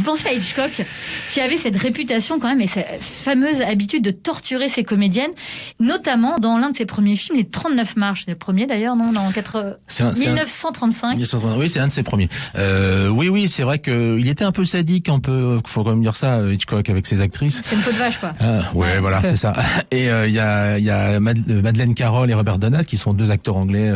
Pensez à Hitchcock, qui avait cette réputation quand même et cette fameuse habitude de torturer ses comédiennes, notamment dans l'un de ses premiers films, Les 39 marches. C'est le premier d'ailleurs, non, dans 1935. Oui, c'est un de ses premiers. Oui, c'est vrai qu'il était un peu sadique, faut quand même dire ça, Hitchcock, avec ses actrices. C'est une peau de vache, quoi. Ouais, voilà, c'est ça. Et il y a Madeleine Carroll et Robert Donat, qui sont deux acteurs anglais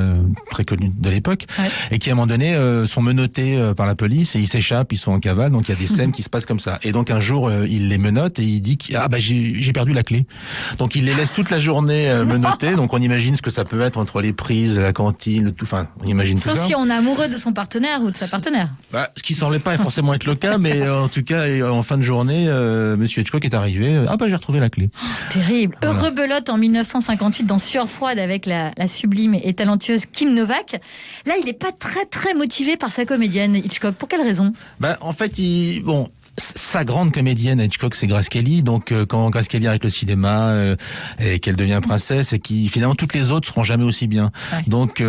très connus de l'époque, et qui à un moment donné sont menottés par la police et ils s'échappent, ils sont en cavale, donc il y a des scènes qui se passent comme ça. Et donc un jour, il les menotte et il dit j'ai perdu la clé. Donc il les laisse toute la journée menottés. Donc on imagine ce que ça peut être entre les prises, la cantine, tout. Enfin, on imagine tout ça. Sauf si on est amoureux de son partenaire ou de sa partenaire. Ce qui semblait pas forcément être le cas, mais en tout cas, en fin de journée, Monsieur Hitchcock est arrivé. J'ai retrouvé la clé. Terrible. Voilà. Rebelote en 1958 dans Sueur froide avec la sublime et talentueuse Kim Novak. Là, il est pas très très motivé par sa comédienne Hitchcock. Pour quelle raison ? En fait, sa grande comédienne à Hitchcock, c'est Grace Kelly. Donc, quand Grace Kelly arrête le cinéma et qu'elle devient princesse, et qui finalement toutes les autres seront jamais aussi bien. Ouais. Donc,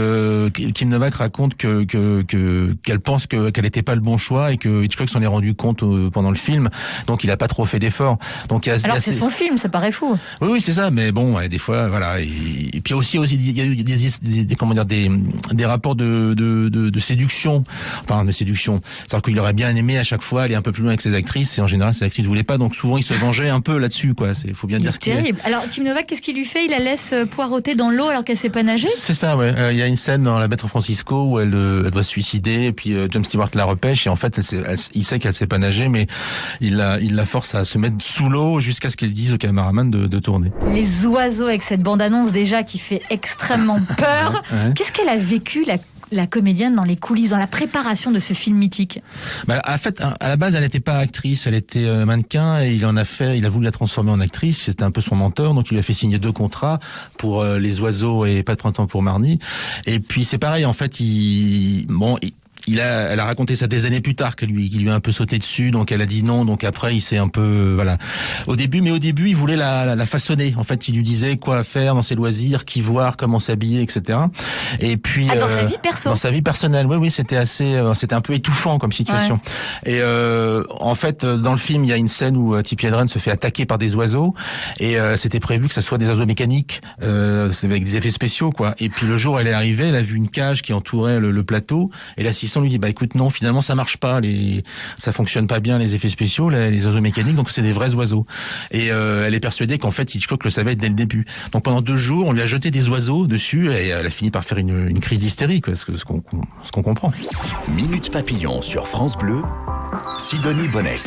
Kim Novak raconte qu'elle pense qu'elle n'était pas le bon choix et que Hitchcock s'en est rendu compte pendant le film. Donc, il a pas trop fait d'efforts. Donc, c'est son film, ça paraît fou. Oui, c'est ça. Mais bon, des fois, voilà. Et puis aussi, il y a eu des rapports de séduction. Enfin, de séduction. C'est-à-dire qu'il aurait bien aimé à chaque fois aller un peu plus loin avec ses actrices, et en général ces actrices ne voulaient pas, donc souvent il se vengeait un peu là-dessus, quoi. Faut bien dire ce qu'il est. Terrible. Alors Kim Novak, qu'est-ce qu'il lui fait ? Il la laisse poireauter dans l'eau alors qu'elle sait pas nager ? C'est ça, ouais. Il y a une scène dans La Maître Francisco où elle doit se suicider, et puis James Stewart la repêche, et en fait il sait qu'elle sait pas nager, mais il la force à se mettre sous l'eau jusqu'à ce qu'elle dise au caméraman de tourner. Les oiseaux avec cette bande-annonce déjà qui fait extrêmement peur. Ouais. Qu'est-ce qu'elle a vécu la comédienne dans les coulisses, dans la préparation de ce film mythique? En fait, à la base, elle n'était pas actrice, elle était mannequin, et il a voulu la transformer en actrice. C'était un peu son mentor, donc il lui a fait signer 2 contrats pour Les Oiseaux et Pas de printemps pour Marnie. Et puis c'est pareil, en fait, elle a raconté ça des années plus tard qu'il lui a un peu sauté dessus, donc elle a dit non, donc après il s'est un peu au début il voulait la façonner. En fait, il lui disait quoi faire dans ses loisirs, qui voir, comment s'habiller, etc. Et puis dans sa vie perso, dans sa vie personnelle, oui, c'était un peu étouffant comme situation. Ouais. Et en fait, dans le film, il y a une scène où Tippi Hedren se fait attaquer par des oiseaux, et c'était prévu que ça soit des oiseaux mécaniques, avec des effets spéciaux, quoi. Et puis le jour où elle est arrivée, elle a vu une cage qui entourait le plateau, et l'assistant lui dit écoute, non, finalement ça marche pas, ça fonctionne pas bien les effets spéciaux, les oiseaux mécaniques, donc c'est des vrais oiseaux. Et elle est persuadée qu'en fait Hitchcock le savait dès le début. Donc pendant 2 jours, on lui a jeté des oiseaux dessus, et elle a fini par faire une crise d'hystérie, quoi, ce qu'on comprend. Minute Papillon sur France Bleu, Sidonie Bonnec.